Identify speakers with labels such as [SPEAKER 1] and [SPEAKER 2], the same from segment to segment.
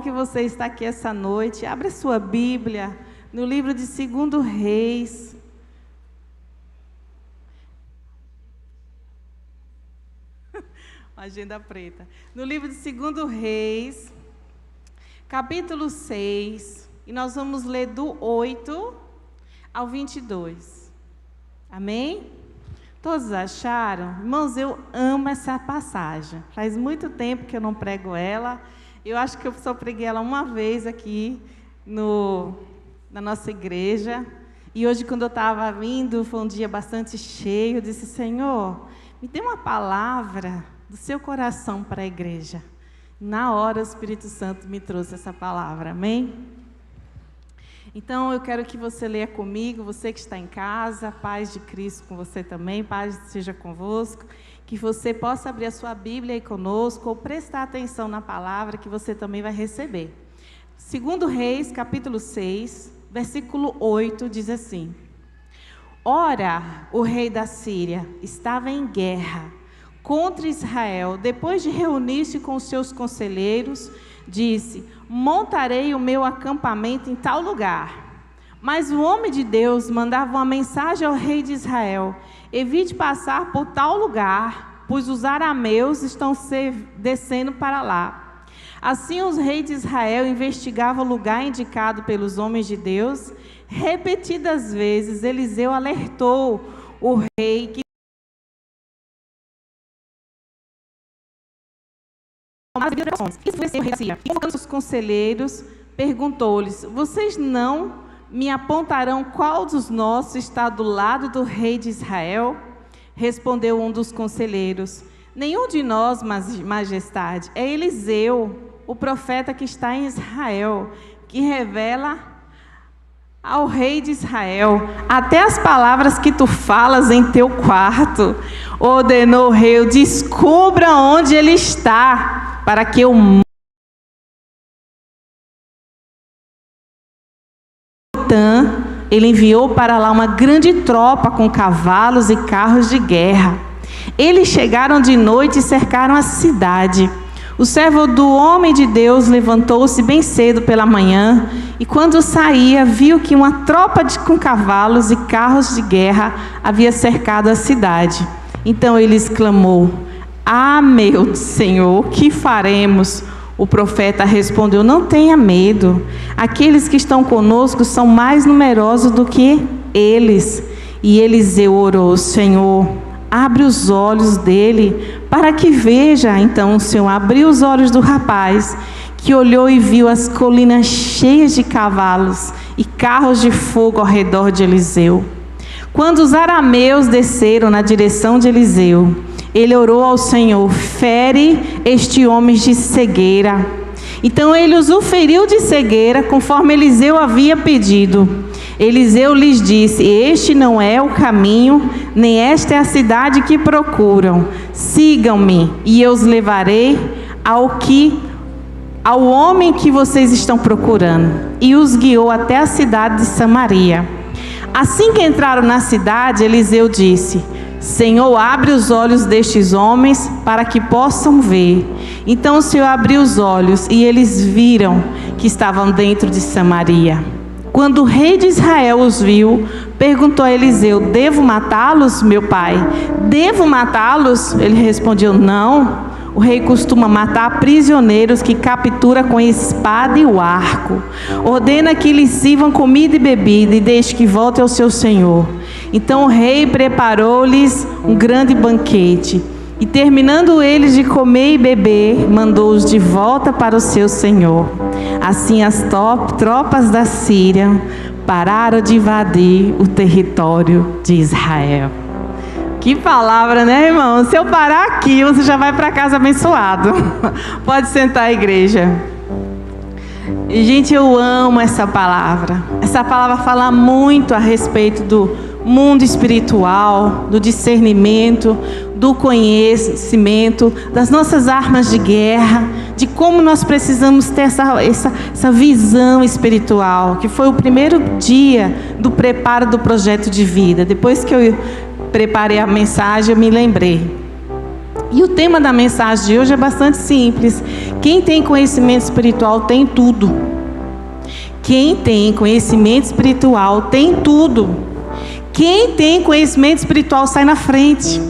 [SPEAKER 1] que você está aqui essa noite. Abra sua Bíblia no livro de 2 Reis. Agenda preta. No livro de 2 Reis, capítulo 6, e nós vamos ler do 8 ao 22. Amém? Todos acharam? Irmãos, eu amo essa passagem. Faz muito tempo que eu não prego ela. Eu acho que eu só preguei ela uma vez aqui na nossa igreja. E hoje, quando eu estava vindo, foi um dia bastante cheio. Eu disse: Senhor, me dê uma palavra do seu coração para a igreja. Na hora, o Espírito Santo me trouxe essa palavra. Amém? Então, eu quero que você leia comigo, você que está em casa, paz de Cristo com você também, paz seja convosco, que você possa abrir a sua Bíblia aí conosco, ou prestar atenção na palavra que você também vai receber. 2 Reis, capítulo 6, versículo 8, diz assim: Ora, o rei da Síria estava em guerra contra Israel. Depois de reunir-se com os seus conselheiros, disse: montarei o meu acampamento em tal lugar. Mas o homem de Deus mandava uma mensagem ao rei de Israel: evite passar por tal lugar, pois os arameus estão descendo para lá. Assim os reis de Israel investigavam o lugar indicado pelos homens de Deus. Repetidas vezes Eliseu alertou o rei que e convocando os conselheiros, perguntou-lhes: vocês não me apontarão qual dos nossos está do lado do rei de Israel? Respondeu um dos conselheiros: nenhum de nós, majestade, é Eliseu, o profeta que está em Israel, que revela ao rei de Israel até as palavras que tu falas em teu quarto. Ordenou o rei: descubra onde ele está, para que eu ele enviou para lá uma grande tropa com cavalos e carros de guerra. Eles chegaram de noite e cercaram a cidade. O servo do homem de Deus levantou-se bem cedo pela manhã e, quando saía, viu que uma tropa com cavalos e carros de guerra havia cercado a cidade. Então ele exclamou: ah, meu Senhor, o que faremos? O profeta respondeu: não tenha medo, aqueles que estão conosco são mais numerosos do que eles. E Eliseu orou: Senhor, abre os olhos dele, para que veja. Então o Senhor abriu os olhos do rapaz, que olhou e viu as colinas cheias de cavalos e carros de fogo ao redor de Eliseu. Quando os arameus desceram na direção de Eliseu, ele orou ao Senhor: fere este homem de cegueira. Então ele os feriu de cegueira, conforme Eliseu havia pedido. Eliseu lhes disse: este não é o caminho, nem esta é a cidade que procuram. Sigam-me, e eu os levarei ao homem que vocês estão procurando. E os guiou até a cidade de Samaria. Assim que entraram na cidade, Eliseu disse: Senhor, abre os olhos destes homens para que possam ver. Então o Senhor abriu os olhos e eles viram que estavam dentro de Samaria. Quando o rei de Israel os viu, perguntou a Eliseu: devo matá-los, meu pai? Devo matá-los? Ele respondeu: não. O rei costuma matar prisioneiros que captura com espada e o arco. Ordena que lhes sirvam comida e bebida e deixe que volte ao seu senhor. Então o rei preparou-lhes um grande banquete. E terminando eles de comer e beber, mandou-os de volta para o seu senhor. Assim as tropas da Síria pararam de invadir o território de Israel. Que palavra, né, irmão? Se eu parar aqui, você já vai para casa abençoado. Pode sentar, igreja. E, gente, eu amo essa palavra. Essa palavra fala muito a respeito do mundo espiritual, do discernimento, do conhecimento, das nossas armas de guerra, de como nós precisamos ter essa visão espiritual, que foi o primeiro dia do preparo do projeto de vida. Depois que eu preparei a mensagem, eu me lembrei. E o tema da mensagem de hoje é bastante simples. Quem tem conhecimento espiritual tem tudo. Quem tem conhecimento espiritual tem tudo. Quem tem conhecimento espiritual sai na frente.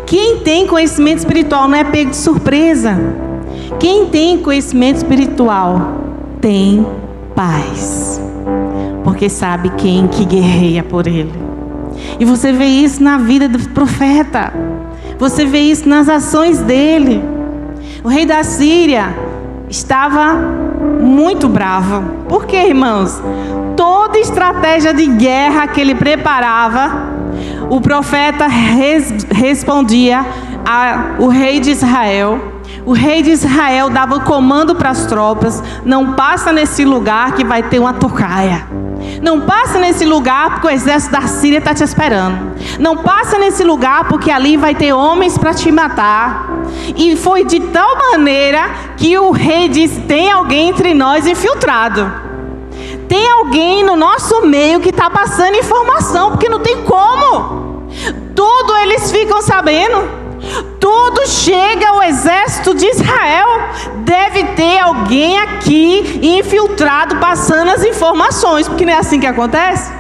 [SPEAKER 1] Quem tem conhecimento espiritual não é pego de surpresa. Quem tem conhecimento espiritual tem paz, porque sabe quem que guerreia por ele. E você vê isso na vida do profeta. Você vê isso nas ações dele. O rei da Síria estava muito bravo. Por quê, irmãos? Toda estratégia de guerra que ele preparava, o profeta respondia ao rei de Israel. O rei de Israel dava o comando para as tropas: não passa nesse lugar que vai ter uma tocaia. Não passa nesse lugar porque o exército da Síria está te esperando. Não passa nesse lugar porque ali vai ter homens para te matar. E foi de tal maneira que o rei disse: tem alguém entre nós infiltrado. Tem alguém no nosso meio que está passando informação, porque não tem como. Tudo eles ficam sabendo. Tudo chega ao exército de Israel. Deve ter alguém aqui infiltrado passando as informações, porque não é assim que acontece.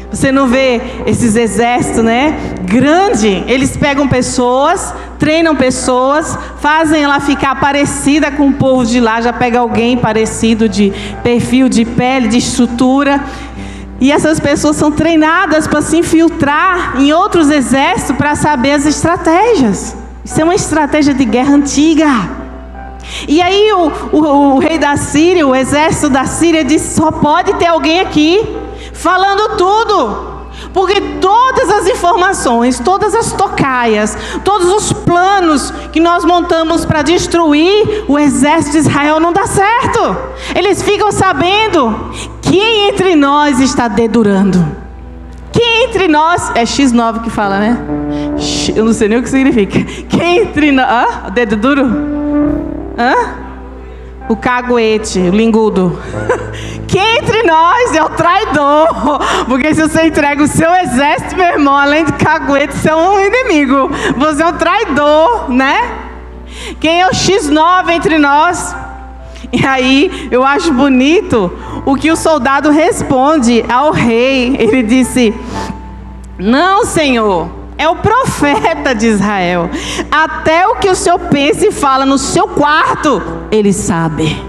[SPEAKER 1] Você não vê esses exércitos, né? Grande. Eles pegam pessoas, treinam pessoas, fazem ela ficar parecida com o povo de lá. Já pega alguém parecido de perfil, de pele, de estrutura. E essas pessoas são treinadas para se infiltrar em outros exércitos para saber as estratégias. Isso é uma estratégia de guerra antiga. E aí o rei da Síria, o exército da Síria disse: só pode ter alguém aqui falando tudo. Porque todas as informações, todas as tocaias, todos os planos que nós montamos para destruir o exército de Israel não dá certo. Eles ficam sabendo quem entre nós está dedurando. Quem entre nós... É X9 que fala, né? Eu não sei nem o que significa. Quem entre nós... Hã? Dedo duro? Hã? O caguete, o lingudo. Quem entre nós é o traidor. Porque se você entrega o seu exército, meu irmão, além de caguete, você é um inimigo. Você é um traidor, né? Quem é o X9 entre nós? E aí, eu acho bonito o que o soldado responde ao rei. Ele disse: não, Senhor, é o profeta de Israel. Até o que o Senhor pensa e fala no seu quarto, ele sabe.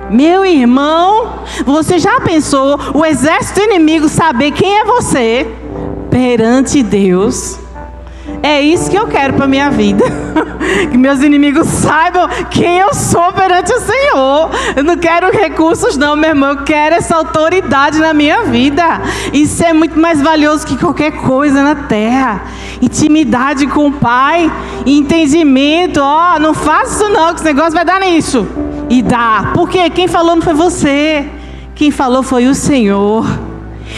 [SPEAKER 1] Meu irmão, você já pensou o exército inimigo saber quem é você perante Deus? É isso que eu quero para minha vida. Que meus inimigos saibam quem eu sou perante o Senhor. Eu não quero recursos não, meu irmão. Eu quero essa autoridade na minha vida. Isso é muito mais valioso que qualquer coisa na terra. Intimidade com o Pai, entendimento. Ó, não faça isso não, que esse negócio vai dar nisso. E dá. Porque quem falou não foi você. Quem falou foi o Senhor.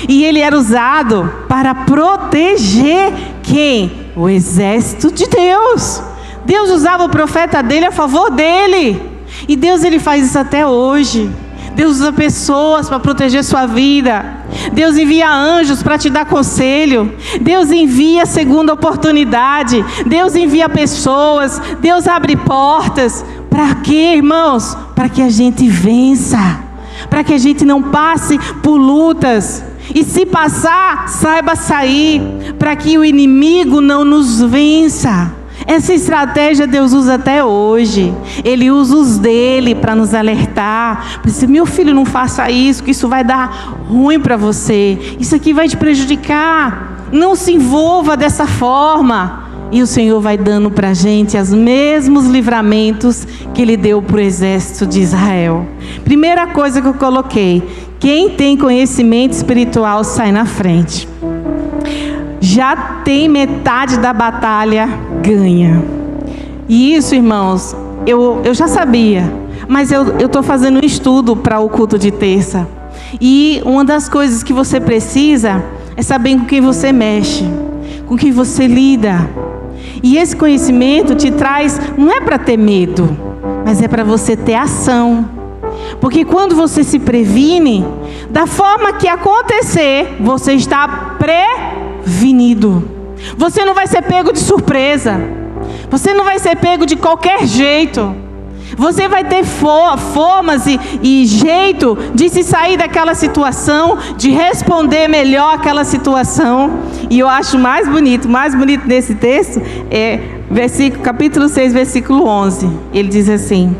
[SPEAKER 1] E ele era usado para proteger quem? O exército de Deus. Deus usava o profeta dele a favor dele. E Deus, ele faz isso até hoje. Deus usa pessoas para proteger sua vida. Deus envia anjos para te dar conselho. Deus envia segunda oportunidade. Deus envia pessoas. Deus abre portas. Para quê, irmãos? Para que a gente vença. Para que a gente não passe por lutas. E se passar, saiba sair, para que o inimigo não nos vença. Essa estratégia Deus usa até hoje. Ele usa os dele para nos alertar. Para dizer: meu filho, não faça isso, que isso vai dar ruim para você. Isso aqui vai te prejudicar. Não se envolva dessa forma. E o Senhor vai dando para a gente os mesmos livramentos que Ele deu para o exército de Israel. Primeira coisa que eu coloquei: quem tem conhecimento espiritual sai na frente. Já tem metade da batalha ganha. E isso, irmãos, eu já sabia. Mas eu estou fazendo um estudo para o culto de terça. E uma das coisas que você precisa é saber com quem você mexe, com quem você lida. E esse conhecimento te traz, não é para ter medo, mas é para você ter ação. Porque quando você se previne, da forma que acontecer, você está prevenido. Você não vai ser pego de surpresa. Você não vai ser pego de qualquer jeito. Você vai ter formas e jeito de se sair daquela situação, de responder melhor aquela situação. E eu acho mais bonito nesse texto é capítulo 6, versículo 11. Ele diz assim: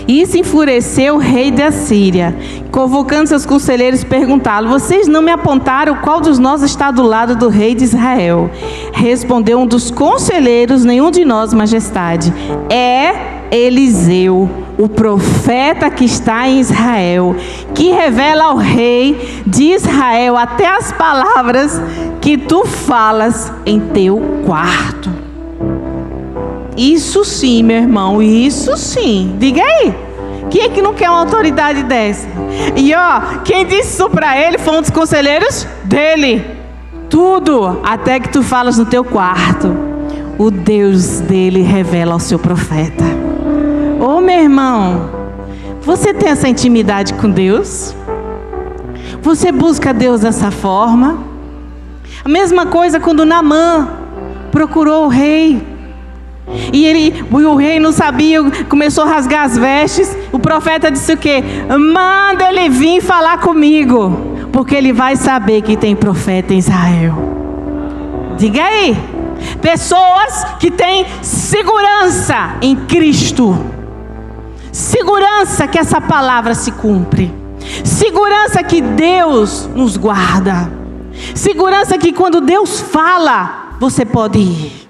[SPEAKER 1] isso enfureceu o rei da Síria, convocando seus conselheiros, perguntaram: vocês não me apontaram qual dos nós está do lado do rei de Israel? Respondeu um dos conselheiros: nenhum de nós, majestade. É Eliseu, o profeta que está em Israel, que revela ao rei de Israel até as palavras que tu falas em teu quarto. Isso sim, meu irmão, isso sim. Diga aí, quem é que não quer uma autoridade dessa? E quem disse isso para ele foi um dos conselheiros dele. Tudo, até que tu falas no teu quarto, o Deus dele revela ao seu profeta. Ô meu irmão, você tem essa intimidade com Deus? Você busca Deus dessa forma? A mesma coisa quando Naamã procurou o rei. E o rei não sabia, começou a rasgar as vestes. O profeta disse o quê? Manda ele vir falar comigo, porque ele vai saber que tem profeta em Israel. Diga aí, pessoas que têm segurança em Cristo, segurança que essa palavra se cumpre, segurança que Deus nos guarda, segurança que quando Deus fala, você pode ir.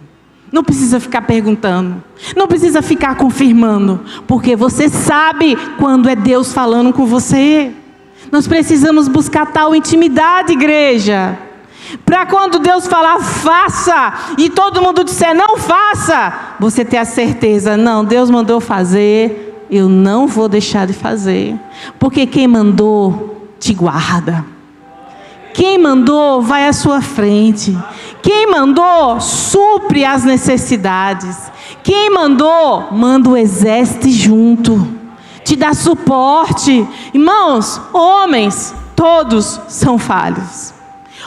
[SPEAKER 1] Não precisa ficar perguntando, não precisa ficar confirmando, porque você sabe quando é Deus falando com você. Nós precisamos buscar tal intimidade, igreja, para quando Deus falar faça, e todo mundo disser não faça, você ter a certeza: não, Deus mandou fazer, eu não vou deixar de fazer, porque quem mandou te guarda. Quem mandou vai à sua frente. Quem mandou supre as necessidades. Quem mandou, manda o exército junto, te dá suporte. Irmãos, homens, todos são falhos.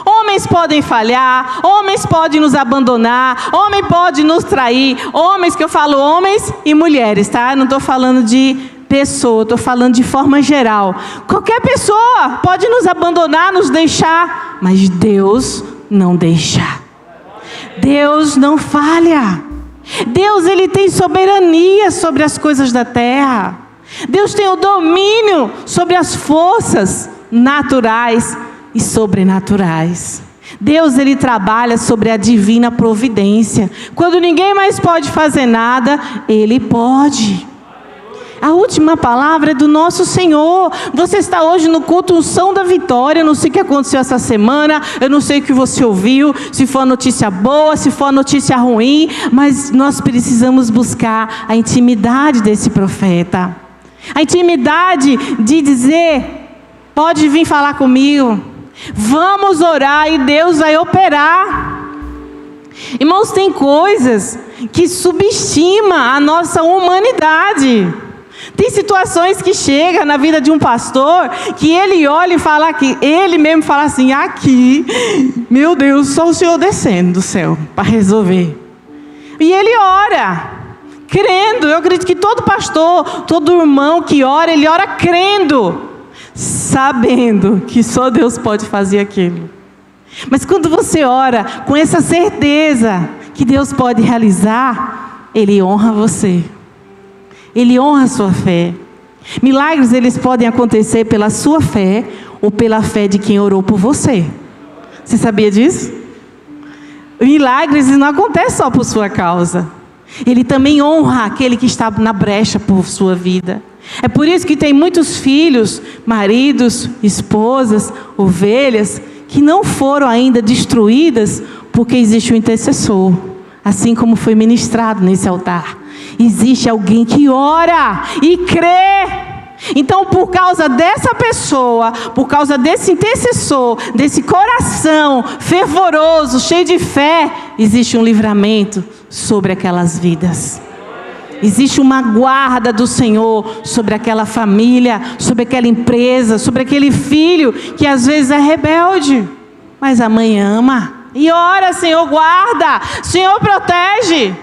[SPEAKER 1] Homens podem falhar, homens podem nos abandonar, homem pode nos trair. Homens, que eu falo homens e mulheres, tá? Não estou falando de pessoa, estou falando de forma geral. Qualquer pessoa pode nos abandonar, nos deixar, mas Deus não deixa. Deus não falha. Deus, Ele tem soberania sobre as coisas da terra. Deus tem o domínio sobre as forças naturais e sobrenaturais. Deus, Ele trabalha sobre a divina providência. Quando ninguém mais pode fazer nada, Ele pode. A última palavra é do nosso Senhor. Você está hoje no culto Unção da Vitória. Eu não sei o que aconteceu essa semana, eu não sei o que você ouviu, se for notícia boa, se for notícia ruim, mas nós precisamos buscar a intimidade desse profeta. A intimidade de dizer: pode vir falar comigo, vamos orar e Deus vai operar. Irmãos, tem coisas que subestimam a nossa humanidade. Tem situações que chegam na vida de um pastor, que ele olha e fala que ele mesmo fala assim: aqui, meu Deus, só o Senhor descendo do céu para resolver. E ele ora, crendo. Eu acredito que todo pastor, todo irmão que ora, ele ora crendo, sabendo que só Deus pode fazer aquilo. Mas quando você ora com essa certeza que Deus pode realizar, Ele honra você. Ele honra a sua fé. Milagres, eles podem acontecer pela sua fé ou pela fé de quem orou por você. Você sabia disso? Milagres não acontecem só por sua causa. Ele também honra aquele que está na brecha por sua vida. É por isso que tem muitos filhos, maridos, esposas, ovelhas, que não foram ainda destruídas porque existe um intercessor. Assim como foi ministrado nesse altar. Existe alguém que ora e crê. Então, por causa dessa pessoa, por causa desse intercessor, desse coração fervoroso, cheio de fé, existe um livramento sobre aquelas vidas. Existe uma guarda do Senhor sobre aquela família, sobre aquela empresa, sobre aquele filho que às vezes é rebelde, mas a mãe ama e ora: Senhor, guarda, Senhor, protege.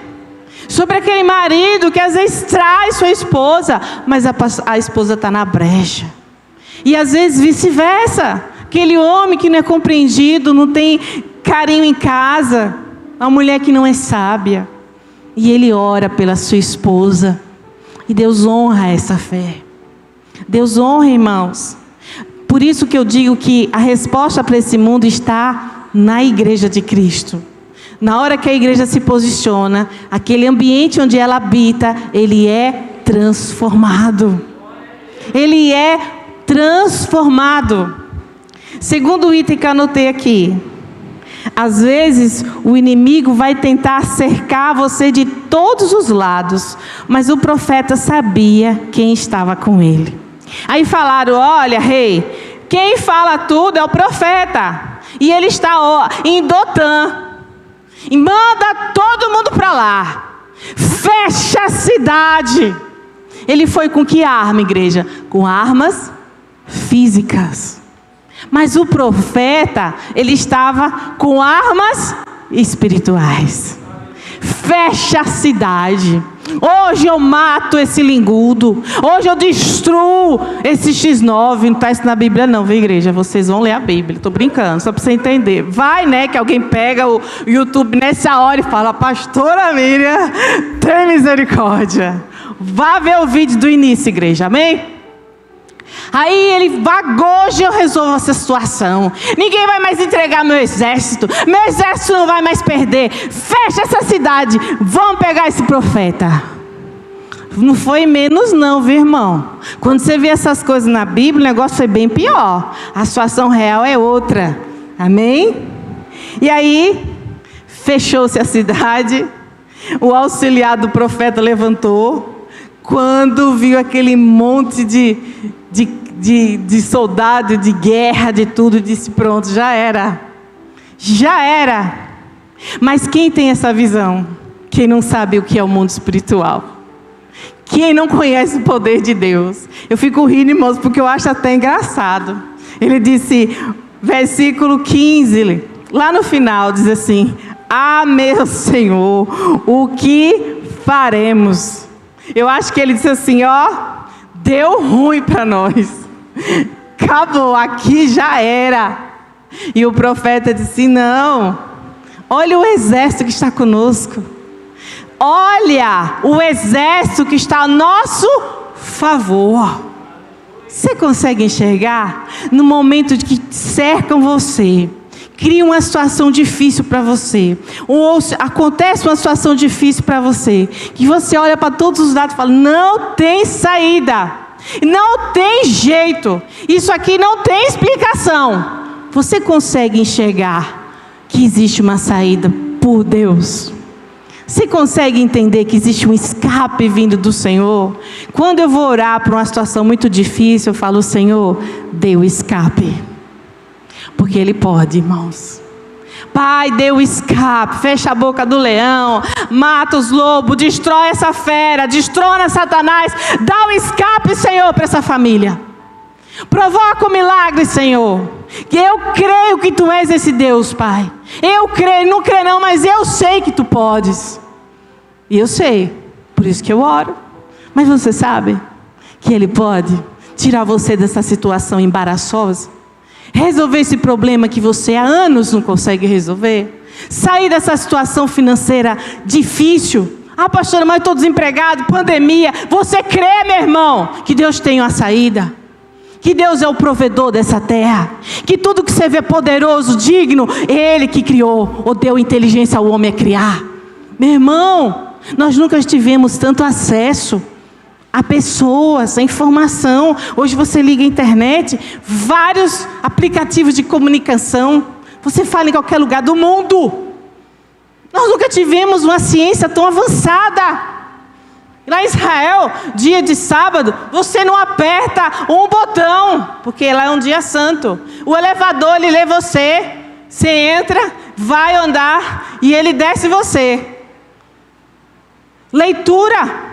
[SPEAKER 1] Sobre aquele marido que às vezes trai sua esposa, mas a esposa está na brecha. E às vezes vice-versa. Aquele homem que não é compreendido, não tem carinho em casa. A mulher que não é sábia. E ele ora pela sua esposa. E Deus honra essa fé. Deus honra, irmãos. Por isso que eu digo que a resposta para esse mundo está na igreja de Cristo. Na hora que a igreja se posiciona, aquele ambiente onde ela habita, ele é transformado. Ele é transformado. Segundo item que eu anotei aqui. Às vezes o inimigo vai tentar cercar você de todos os lados, mas o profeta sabia quem estava com ele. Aí falaram: olha, rei, quem fala tudo é o profeta, e ele está em Dotã, e manda todo mundo para lá, fecha a cidade. Ele foi com que arma, igreja? Com armas físicas. Mas o profeta, ele estava com armas espirituais. Fecha a cidade. Hoje eu mato esse lingudo. Hoje eu destruo esse X9. Não está isso na Bíblia não, viu, igreja? Vocês vão ler a Bíblia. Estou brincando, só para você entender. Vai, né, que alguém pega o YouTube nessa hora e fala: pastora Miriam, tem misericórdia. Vá ver o vídeo do início, igreja, amém? Aí ele vagou, hoje eu resolvo essa situação. Ninguém vai mais entregar meu exército não vai mais perder. Fecha essa cidade, vamos pegar esse profeta. Não foi menos não, viu, irmão? Quando você vê essas coisas na Bíblia, o negócio foi bem pior. A situação real é outra, amém? E aí, fechou-se a cidade. O auxiliar do profeta levantou. Quando viu aquele monte de soldado, de guerra, de tudo, disse: pronto, já era. Já era. Mas quem tem essa visão? Quem não sabe o que é o mundo espiritual. Quem não conhece o poder de Deus. Eu fico rindo, irmãos, porque eu acho até engraçado. Ele disse, versículo 15, lá no final, diz assim: ah, meu Senhor, o que faremos? Eu acho que ele disse assim: ó, deu ruim para nós. Acabou, aqui já era. E o profeta disse: não, olha o exército que está conosco. Olha o exército que está a nosso favor. Você consegue enxergar? No momento de que cercam você, cria uma situação difícil para você, ou acontece uma situação difícil para você, que você olha para todos os lados e fala: não tem saída, não tem jeito, isso aqui não tem explicação. Você consegue enxergar que existe uma saída por Deus? Você consegue entender que existe um escape vindo do Senhor? Quando eu vou orar para uma situação muito difícil, eu falo: Senhor, dê o escape. Porque Ele pode, irmãos. Pai, dê o escape, fecha a boca do leão, mata os lobos, destrói essa fera, destrona Satanás, dá o escape, Senhor, para essa família. Provoca o milagre, Senhor. Que eu creio que Tu és esse Deus, Pai. Eu creio, não creio não, mas eu sei que Tu podes. E eu sei, por isso que eu oro. Mas você sabe que Ele pode tirar você dessa situação embaraçosa? Resolver esse problema que você há anos não consegue resolver? Sair dessa situação financeira difícil? Ah, pastora, mas eu estou desempregado, pandemia. Você crê, meu irmão, que Deus tem uma saída? Que Deus é o provedor dessa terra? Que tudo que você vê poderoso, digno, Ele que criou, ou deu inteligência ao homem a criar. Meu irmão, nós nunca tivemos tanto acesso a pessoas, a informação. Hoje você liga a internet, vários aplicativos de comunicação. Você fala em qualquer lugar do mundo. Nós nunca tivemos uma ciência tão avançada. Lá em Israel, dia de sábado, você não aperta um botão, porque lá é um dia santo. O elevador, ele lê você. Você entra, vai andar e ele desce você. Leitura.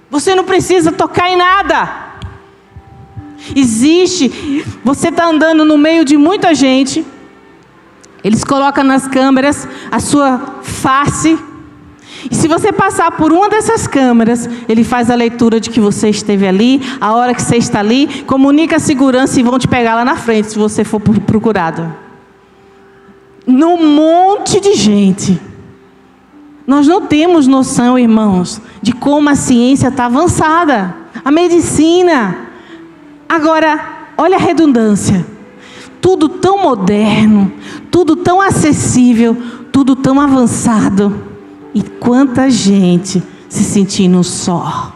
[SPEAKER 1] Você não precisa tocar em nada. Existe, você está andando no meio de muita gente, eles colocam nas câmeras a sua face, E se você passar por uma dessas câmeras, ele faz a leitura de que você esteve ali, a hora que você está ali, comunica a segurança e vão te pegar lá na frente, se você for procurado. Num monte de gente. Nós não temos noção, irmãos, de como a ciência está avançada. A medicina. Agora, olha a redundância. Tudo tão moderno, tudo tão acessível, tudo tão avançado. E quanta gente se sentindo só.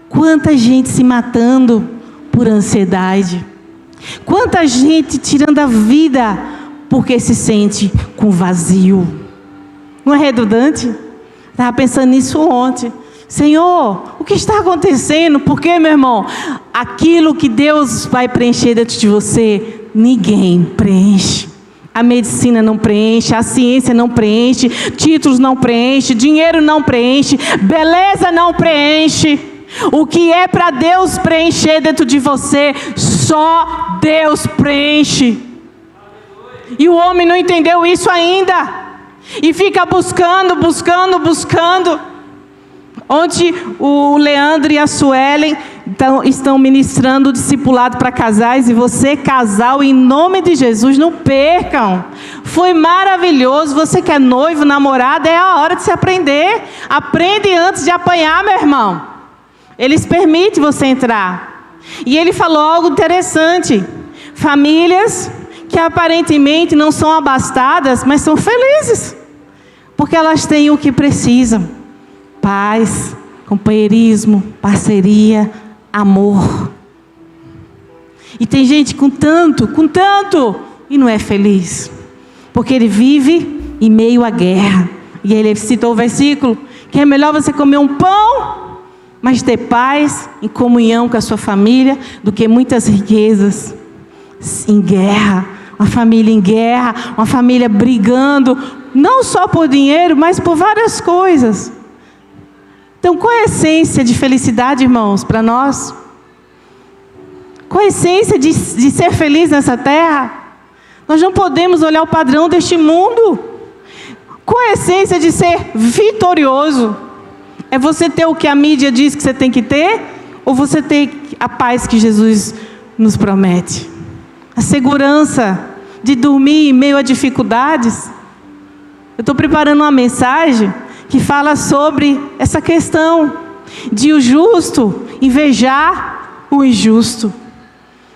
[SPEAKER 1] Quanta gente se matando por ansiedade. Quanta gente tirando a vida porque se sente com vazio. Não é redundante? Estava pensando nisso ontem. Senhor, o que está acontecendo? Porque, meu irmão, aquilo que Deus vai preencher dentro de você, ninguém preenche. A medicina não preenche, a ciência não preenche, títulos não preenche, dinheiro não preenche, beleza não preenche. O que é para Deus preencher dentro de você, só Deus preenche. E o homem não entendeu isso ainda. E fica buscando. Ontem o Leandro e a Suelen estão ministrando o discipulado para casais. E você, casal, em nome de Jesus, não percam. Foi maravilhoso. Você que é noivo, namorado, é a hora de se aprender. Aprende antes de apanhar, meu irmão. Eles permitem você entrar. E ele falou algo interessante. Famílias que aparentemente não são abastadas, mas são felizes. Porque elas têm o que precisam. Paz, companheirismo, parceria, amor. E tem gente com tanto, e não é feliz. Porque ele vive em meio à guerra. E ele citou o versículo, que é melhor você comer um pão, mas ter paz em comunhão com a sua família, do que muitas riquezas em guerra. Uma família em guerra, uma família brigando, não só por dinheiro, mas por várias coisas. Então, qual é a essência de felicidade, irmãos, para nós? Qual a essência de ser feliz nessa terra? Nós não podemos olhar o padrão deste mundo. Qual é a essência de ser vitorioso? É você ter o que a mídia diz que você tem que ter? Ou você ter a paz que Jesus nos promete? A segurança de dormir em meio a dificuldades. Eu estou preparando uma mensagem que fala sobre essa questão de o justo invejar o injusto,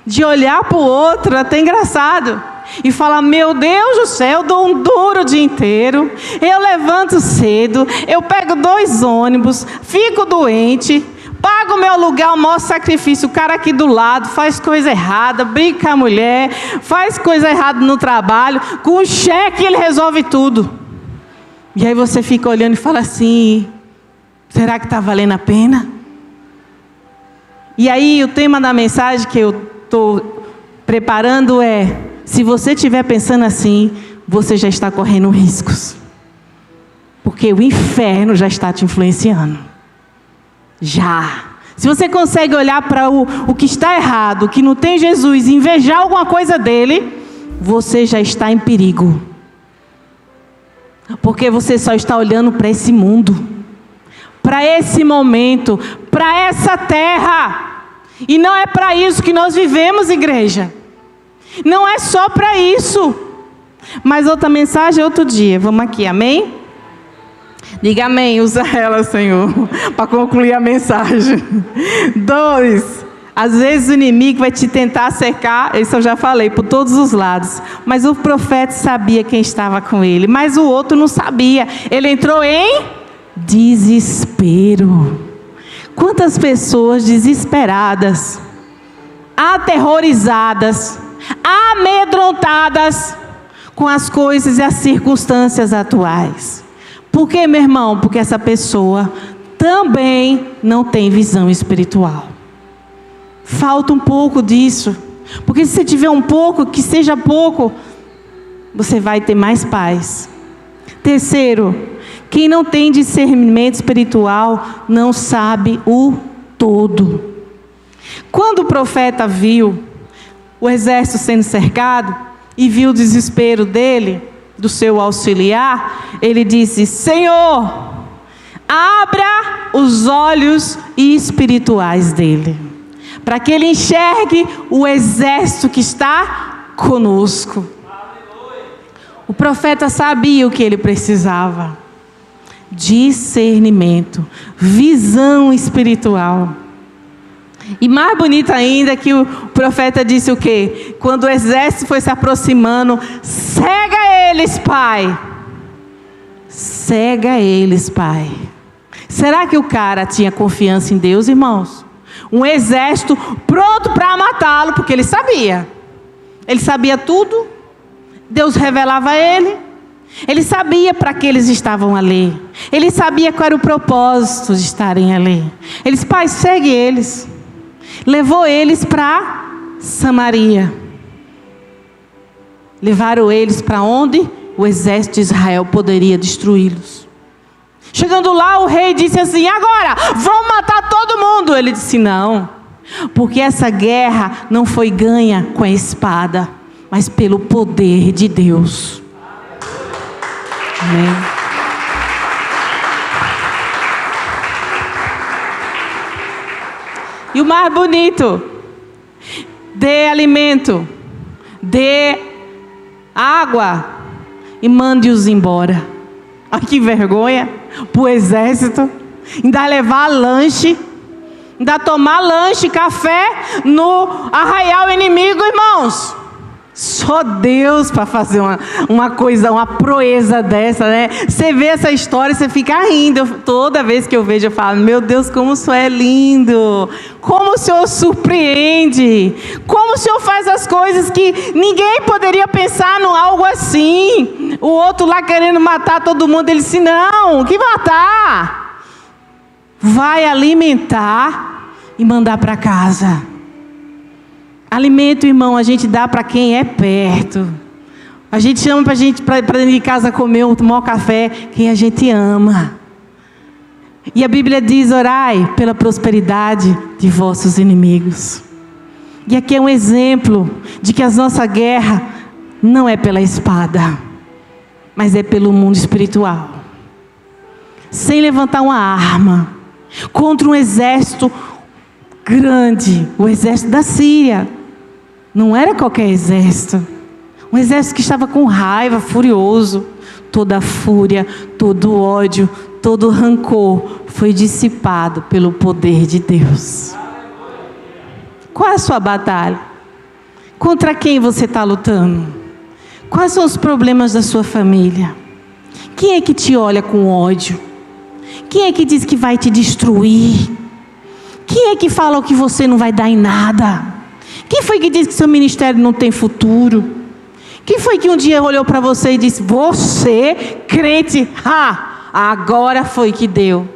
[SPEAKER 1] de olhar para o outro, até engraçado, e falar: meu Deus do céu, eu dou um duro o dia inteiro, eu levanto cedo, eu pego 2 ônibus, fico doente, pago o meu aluguel, almoço, sacrifício, o cara aqui do lado faz coisa errada, briga com a mulher, faz coisa errada no trabalho, com o cheque ele resolve tudo. E aí você fica olhando e fala assim: será que está valendo a pena? E aí o tema da mensagem que eu estou preparando é: se você estiver pensando assim, você já está correndo riscos. Porque o inferno já está te influenciando. Já. Se você consegue olhar para o que está errado, o que não tem Jesus, e invejar alguma coisa dele, você já está em perigo. Porque você só está olhando para esse mundo, para esse momento, para essa terra. E não é para isso que nós vivemos, igreja. Não é só para isso. Mas outra mensagem outro dia. Vamos aqui, amém? Diga amém, usa ela, Senhor, para concluir a mensagem. 2. Às vezes o inimigo vai te tentar cercar, isso eu já falei, por todos os lados. Mas o profeta sabia quem estava com ele, mas o outro não sabia. Ele entrou em desespero. Quantas pessoas desesperadas, aterrorizadas, amedrontadas com as coisas e as circunstâncias atuais. Por quê, meu irmão? Porque essa pessoa também não tem visão espiritual. Falta um pouco disso. Porque se você tiver um pouco, que seja pouco, você vai ter mais paz. 3, quem não tem discernimento espiritual não sabe o todo. Quando o profeta viu o exército sendo cercado e viu o desespero do seu auxiliar, ele disse: Senhor, abra os olhos espirituais dele, para que ele enxergue o exército que está conosco. O profeta sabia o que ele precisava: discernimento, visão espiritual. E mais bonito ainda que o profeta disse o quê? Quando o exército foi se aproximando: cega eles, Pai. Cega eles, Pai. Será que o cara tinha confiança em Deus, irmãos? Um exército pronto para matá-lo, porque ele sabia. Ele sabia tudo. Deus revelava a ele. Ele sabia para que eles estavam ali. Ele sabia qual era o propósito de estarem ali. Ele disse: Pai, segue eles. Levou eles para Samaria. Levaram eles para onde o exército de Israel poderia destruí-los. Chegando lá, o rei disse assim: agora, vamos matar todo mundo. Ele disse: não, porque essa guerra não foi ganha com a espada, mas pelo poder de Deus. Amém. E o mais bonito: dê alimento, dê água e mande-os embora. Olha que vergonha para o exército. Ainda levar lanche, ainda tomar lanche, café no arraial inimigo, irmãos. Só Deus para fazer uma coisa, uma proeza dessa, né? Você vê essa história e você fica rindo. Toda vez que eu vejo, eu falo: meu Deus, como o Senhor é lindo. Como o Senhor surpreende. Como o Senhor faz as coisas que ninguém poderia pensar em algo assim. O outro lá querendo matar todo mundo, ele disse: não, que matar? Vai alimentar e mandar para casa. Alimento, irmão, a gente dá para quem é perto. A gente chama para dentro de casa comer, tomar um café, quem a gente ama. E a Bíblia diz: orai pela prosperidade de vossos inimigos. E aqui é um exemplo de que a nossa guerra não é pela espada, mas é pelo mundo espiritual. Sem levantar uma arma, contra um exército grande, o exército da Síria. Não era qualquer exército. Um exército que estava com raiva, furioso. Toda a fúria, todo o ódio, todo o rancor foi dissipado pelo poder de Deus. Qual é a sua batalha? Contra quem você está lutando? Quais são os problemas da sua família? Quem é que te olha com ódio? Quem é que diz que vai te destruir? Quem é que fala que você não vai dar em nada? Quem foi que disse que seu ministério não tem futuro? Quem foi que um dia olhou para você e disse: você, crente, agora foi que deu?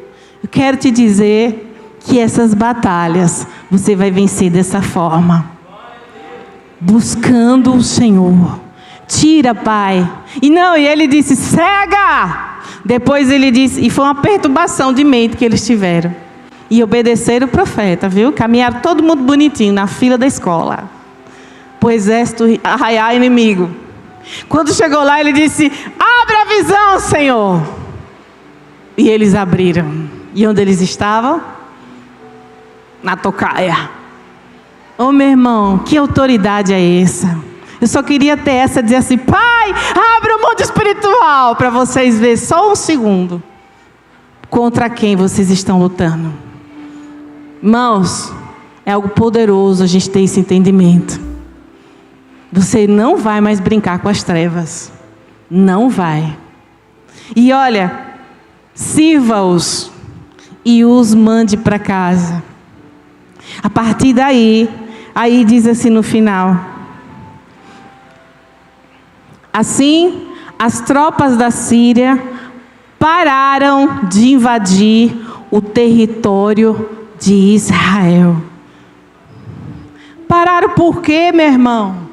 [SPEAKER 1] Eu quero te dizer que essas batalhas você vai vencer dessa forma, buscando o Senhor. Tira, Pai. E ele disse: cega. Depois ele disse, e foi uma perturbação de mente que eles tiveram. E obedeceram o profeta, viu? Caminharam todo mundo bonitinho na fila da escola, para o exército arraiar inimigo. Quando chegou lá, ele disse: abre a visão, Senhor. E eles abriram. E onde eles estavam? Na tocaia. Oh, meu irmão, que autoridade é essa? Eu só queria ter essa, dizer assim: Pai, abre o mundo espiritual, para vocês verem só um segundo contra quem vocês estão lutando. Irmãos, é algo poderoso a gente ter esse entendimento. Você não vai mais brincar com as trevas. Não vai. E olha, sirva-os e os mande para casa. A partir daí, aí diz assim no final: assim, as tropas da Síria pararam de invadir o território de Israel. Pararam por quê, meu irmão?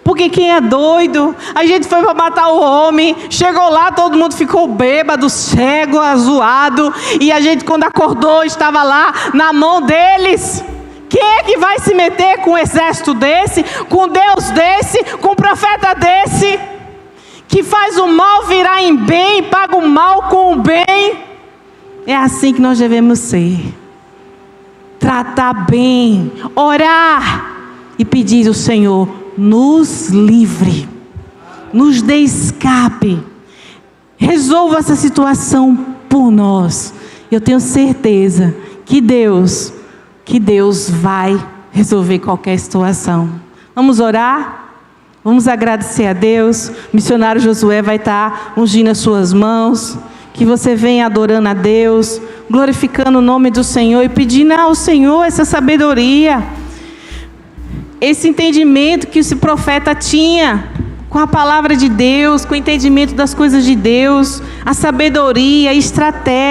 [SPEAKER 1] Porque quem é doido? A gente foi para matar o homem, chegou lá, todo mundo ficou bêbado, cego, azoado, e a gente, quando acordou, estava lá na mão deles. Quem é que vai se meter com um exército desse, com Deus desse, com um profeta desse? que faz o mal virar em bem, paga o mal com o bem. É assim que nós devemos ser. Tratar bem, orar e pedir ao Senhor, nos livre, nos dê escape, resolva essa situação por nós. Eu tenho certeza que Deus vai resolver qualquer situação. Vamos orar? Vamos agradecer a Deus. O missionário Josué vai estar ungindo as suas mãos. Que você venha adorando a Deus, glorificando o nome do Senhor e pedindo ao Senhor essa sabedoria, esse entendimento que esse profeta tinha com a palavra de Deus, com o entendimento das coisas de Deus, a sabedoria, a estratégia.